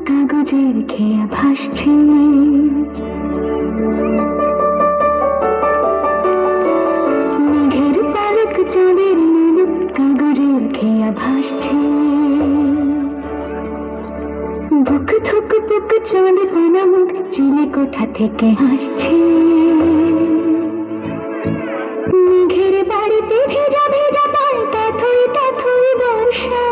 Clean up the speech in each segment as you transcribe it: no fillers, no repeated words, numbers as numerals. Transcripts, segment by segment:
কাগজের খেয়া ভাসছে, মেঘের পালক চাঁদের মুলুক কাগজের খেয়া ভাসছে। বুক থুক বুক চাঁদ পানা মুখ চিলে কোঠা থেকে হাসছে। মেঘের বাড়িতে ভেজা ভেজা পায় তাথই তাথই বর্ষা।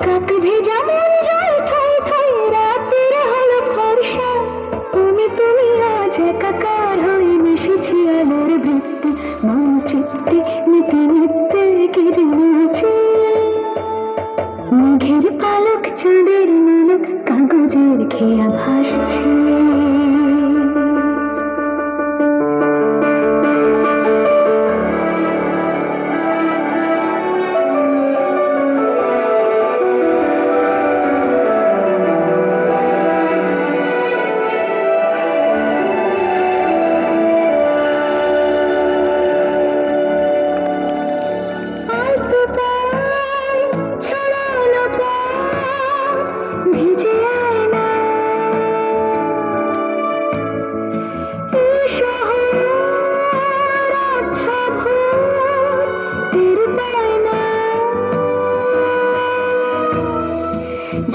কাক ভেজা মন জল থই থই রাতের হলো ফর্সা। তুমি তুমি আজ একাকার হয়ে মিশেছি আলোর বৃত্তে, মন চিত্তে নিতে নিতে কে জেনেছে। মেঘের পালক চাঁদের মুলুক কাগজের খেয়া ভাসছে।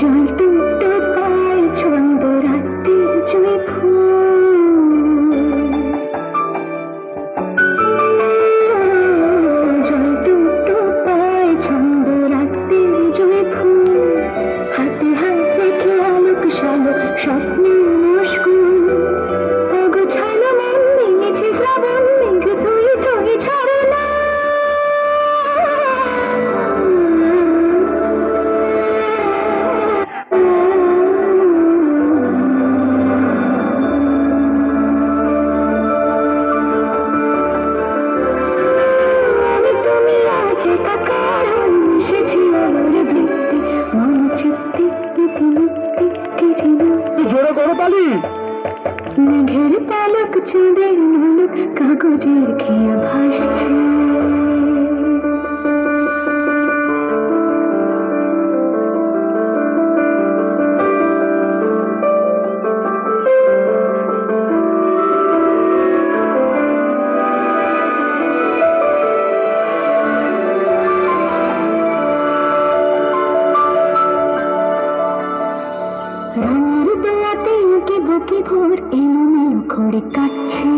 জল টুকটো পায় ছন্দ রাত্রির জুঁই ফুল, জল টুকটো পায় ছন্দ রাত্রির জুঁই ফুল। হাতে হাত রেখে আলোক সালো স্বপ্নে মুশকুল। অগোছালো মন নেমেছে শ্রাবণ মেঘ থই থই ঝরনা। জোরে করো তালি। মেঘের পালক চাঁদের মুলুক কাগজের খেয়া ভাসছে। রঙের দোয়াতে উঁকি বুকি ভোর এলোমেলো করে কাটছে।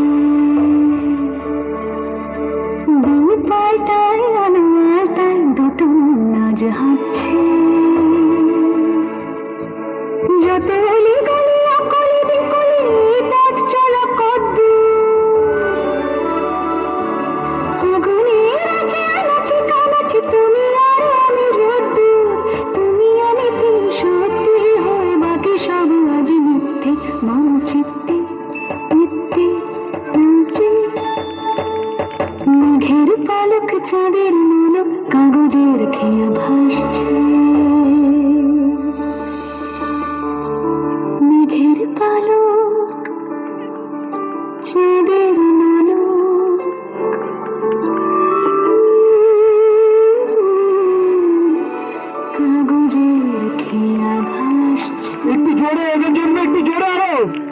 দিন পাল্টায় আলো আলতায় দুটো নাচ হাঁটছে। যত অলি গলি অকলি বিকলি পথ চলা আগুনের আছে আনাচি কানাচি তুমি আর আমি রোদ্দুর। তুমি আমি তিন সত্যি হয় বাকি সব আজ মিথ্যে, মন চিত্তে নিত্যে নাচে। মেঘের পালক চাঁদের মুলুক কাগজের খেয়া ভাসছে।